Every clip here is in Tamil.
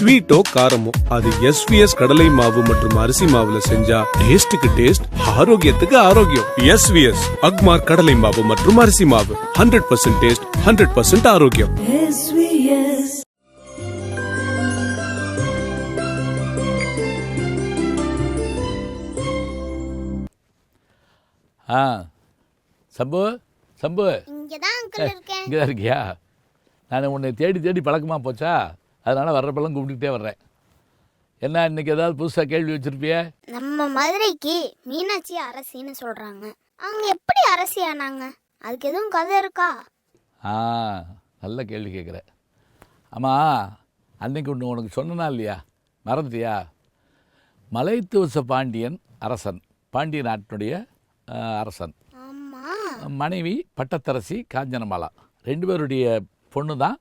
ஸ்வீட்டோ காரமோ அது எஸ்விஎஸ் கடலை மாவு மற்றும் அரிசி மாவுல செஞ்சா டேஸ்டுக்கு டேஸ்ட், ஆரோக்கியத்துக்கு ஆரோக்கியம். எஸ்விஎஸ் அக்மார் கடலை மாவு மற்றும் அரிசி மாவு 100% டேஸ்ட், 100% ஆரோக்கியம். சம்பு சம்பு இங்கதான் இருக்கியா? நான் உன்னை தேடி தேடி பழக்கமாக போச்சா, அதனால் வர்றப்பெல்லாம் கூப்பிட்டுக்கிட்டே வர்றேன். என்ன இன்னைக்கு ஏதாவது புதுசாக கேள்வி வச்சுருப்பிய? நம்ம மதுரைக்கு மீனாட்சி அரசின்னு சொல்கிறாங்க, அவங்க எப்படி அரசி ஆனாங்க? அதுக்கு எதுவும் கதை இருக்கா? நல்ல கேள்வி கேட்குற. ஆமாம், அன்னைக்கு ஒன்று உனக்கு சொன்னா இல்லையா, மறந்துட்டியா? மலைத்துவச பாண்டியன் அரசன், பாண்டிய நாட்டினுடைய அரசன். மனைவி பட்டத்தரசி காஞ்சனமாலா, 2 பேருடைய பொண்ணு தான்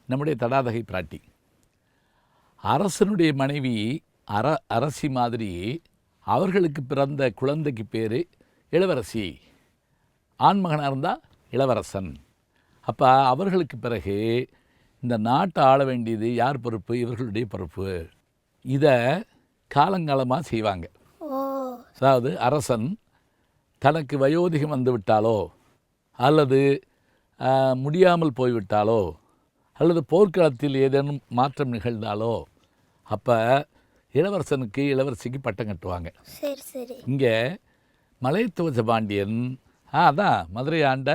நம்முடைய தடாதகை பிராட்டி. அரசனுடைய மனைவி அரசி மாதிரி அவர்களுக்கு பிறந்த குழந்தைக்கு பேர் இளவரசி. ஆண்மகனாக இருந்தால் இளவரசன். அப்போ அவர்களுக்கு பிறகு இந்த நாட்டை ஆள வேண்டியது யார் பொறுப்பு? இவர்களுடைய பொறுப்பு. இதை காலங்காலமாக செய்வாங்க. அதாவது அரசன் தனக்கு வயோதிகம் வந்து விட்டாலோ அல்லது முடியாமல் போய்விட்டாலோ அல்லது போர்க்களத்தில் ஏதேனும் மாற்றம் நிகழ்ந்தாலோ அப்போ இளவரசனுக்கு இளவரசிக்கு பட்டம் கட்டுவாங்க. இங்கே மலைத்துவச பாண்டியன் அதான் மதுரை ஆண்ட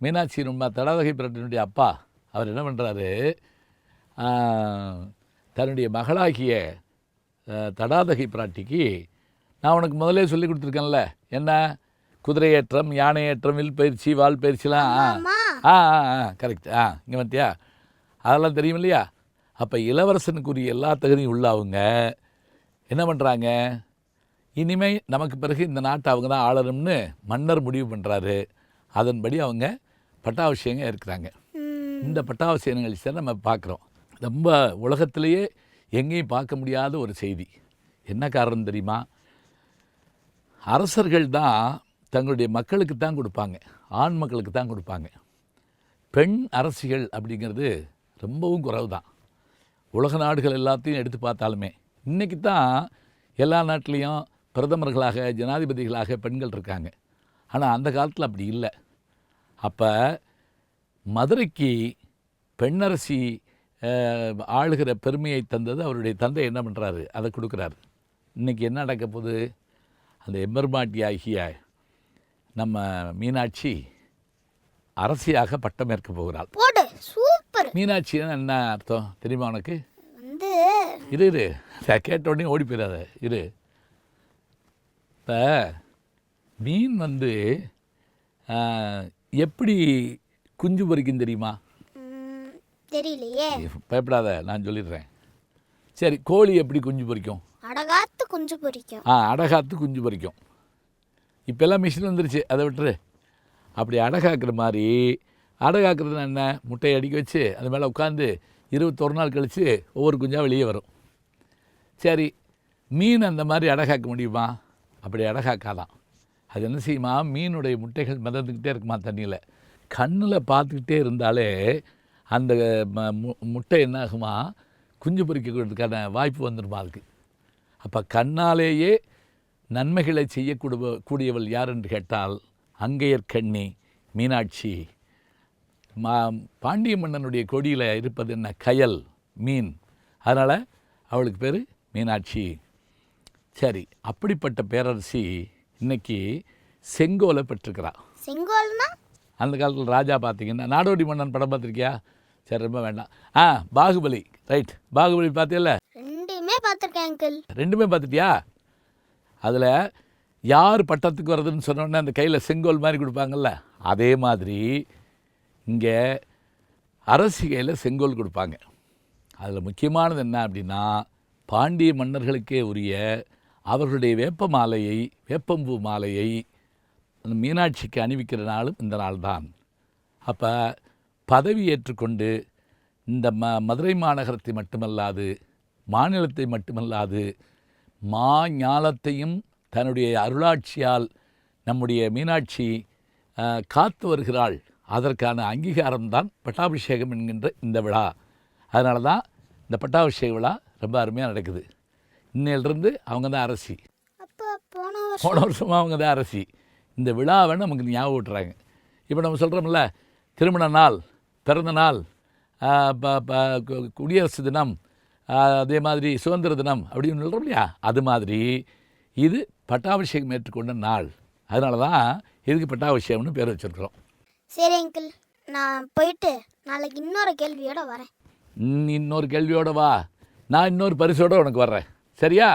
மீனாட்சி தடாதகை பிராட்டியினுடைய அப்பா. அவர் என்ன பண்ணுறாரு, தன்னுடைய மகளாகிய தடாதகை பிராட்டிக்கு நான் உனக்கு முதலே சொல்லி கொடுத்துருக்கேன்ல, என்ன குதிரை ஏற்றம், யானை ஏற்றம், வில் பயிற்சி, வால் பயிற்சிலாம். கரெக்ட். இங்கே வந்துட்டியா? அதெல்லாம் தெரியும் இல்லையா? அப்போ இளவரசனுக்குரிய எல்லா தகுதியும் உள்ள அவங்க என்ன பண்ணுறாங்க, இனிமேல் நமக்கு பிறகு இந்த நாட்டை அவங்க தான் ஆளணும்னு மன்னர் முடிவு பண்ணுறாரு. அதன்படி அவங்க பட்டாபிஷேகம் இருக்கிறாங்க. இந்த பட்டாபிஷேக நிகழ்ச்சியை நம்ம பார்க்குறோம். ரொம்ப உலகத்திலேயே எங்கேயும் பார்க்க முடியாத ஒரு செய்தி. என்ன காரணம் தெரியுமா? அரசர்கள் தான் தங்களுடைய மக்களுக்கு தான் கொடுப்பாங்க, ஆண் மக்களுக்கு தான் கொடுப்பாங்க. பெண் அரசிகள் அப்படிங்கிறது ரொம்பவும் குறைவு தான். உலக நாடுகள் எல்லாத்தையும் எடுத்து பார்த்தாலுமே இன்றைக்கி தான் எல்லா நாட்டிலையும் பிரதமர்களாக, ஜனாதிபதிகளாக பெண்கள் இருக்காங்க. ஆனால் அந்த காலத்தில் அப்படி இல்லை. அப்போ மதுரைக்கு பெண்ணரசி ஆளுகிற பெருமையை தந்தது அவருடைய தந்தை. என்ன பண்ணுறாரு, அதை கொடுக்குறாரு. இன்றைக்கி என்ன நடக்க போகுது, அந்த எம்பெருமாட்டி ஆகிய நம்ம மீனாட்சி அரசியாக பட்டம் ஏற்க போகிறாள். மீனாட்சின்னு என்ன அர்த்தம் தெரியுமா உனக்கு? இரு கேட்ட உடனே ஓடி போயிடாத, இரு. இப்போ மீன் எப்படி குஞ்சு பொறிக்கும் தெரியுமா? தெரியலையே. பயப்படாத, நான் சொல்லிடுறேன். சரி, கோழி எப்படி குஞ்சு பொறிக்கும்? அடகாத்து குஞ்சு பொறிக்கும். அடகாத்து குஞ்சு பொறிக்கும். இப்போல்லாம் மிஷின் வந்துருச்சு, அதை விட்டுரு. அப்படி அடகாக்கிற மாதிரி, அடகாக்கிறதுனா என்ன, முட்டையை அடிக்க வச்சு அது மேலே உட்காந்து 21 நாள் கழித்து ஒவ்வொரு குஞ்சாக வெளியே வரும். சரி, மீன் அந்த மாதிரி அடகாக்க முடியுமா? அப்படி அடகாக்காதான். அது என்ன செய்யுமா, மீனுடைய முட்டைகள் மிதந்துக்கிட்டே இருக்குமா தண்ணியில். கண்ணில் பார்த்துக்கிட்டே இருந்தாலே அந்த முட்டை என்ன ஆகுமா, குஞ்சு பொறிக்கிறதுக்கான வாய்ப்பு வந்துடுமா அதுக்கு. அப்போ கண்ணாலேயே நன்மைகளை செய்யக்கூடியவள் யார் என்று கேட்டால் அங்கையர்கண்ணி மீனாட்சி. பாண்டிய மன்னனுடைய கொடியில் இருப்பது என்ன, கயல், மீன். அதனால் அவளுக்கு பேர் மீனாட்சி. சரி, அப்படிப்பட்ட பேரரசி இன்னைக்கு செங்கோலை பெற்றிருக்கிறாள். செங்கோல்னா அந்த காலத்தில் ராஜா பார்த்தீங்கன்னா, நாடோடி மன்னன் படம் பார்த்துருக்கியா? சரி, ரொம்ப வேண்டாம். பாகுபலி, ரைட். பாகுபலி பார்த்தியல்ல? ரெண்டுமே பார்த்துட்டியா? அதில் யார் பட்டத்துக்கு வர்றதுன்னு சொன்னோன்னே அந்த கையில் செங்கோல் மாதிரி கொடுப்பாங்கல்ல, அதே மாதிரி இங்கே அரசி கையில் செங்கோல் கொடுப்பாங்க. அதில் முக்கியமானது என்ன அப்படின்னா, பாண்டிய மன்னர்களுக்கே உரிய அவர்களுடைய வேப்ப மாலையை, வேப்பம்பூ மாலையை மீனாட்சிக்கு அணிவிக்கிற நாளும் இந்த நாள் தான். அப்போ பதவி ஏற்றுக்கொண்டு இந்த மதுரை மாநகரத்தை மட்டுமல்லாது, மாநிலத்தை மட்டுமல்லாது, ஞாலத்தையும் தன்னுடைய அருளாட்சியால் நம்முடைய மீனாட்சி காத்து வருகிறாள். அதற்கான அங்கீகாரம்தான் பட்டாபிஷேகம் என்கின்ற இந்த விழா. அதனால தான் இந்த பட்டாபிஷேக விழா ரொம்ப அருமையாக நடக்குது. இன்னையிலிருந்து அவங்க தான் அரசி. அப்போ போன போன வருஷமாக அவங்க தான் அரசி. இந்த விழாவை நமக்கு ஞாபகம் விட்டுறாங்க. இப்போ நம்ம சொல்கிறோம்ல, திருமண நாள், பிறந்த நாள், குடியரசு தினம், அதே மாதிரி சுதந்திர தினம் அப்படின்னு சொல்கிறோம் இல்லையா, அது மாதிரி இது பட்டாபிஷேகம் ஏற்றுக்கொண்ட நாள். அதனால தான் இதுக்கு பட்டாபிஷேகம்னு பேர் வச்சுருக்குறோம். சரி அங்கிள், நான் போயிட்டு நாளைக்கு இன்னொரு கேள்வியோட வரேன். இன்னொரு கேள்வியோட வா, நான் இன்னொரு பரிசோடு உனக்கு வர்றேன். சரியா?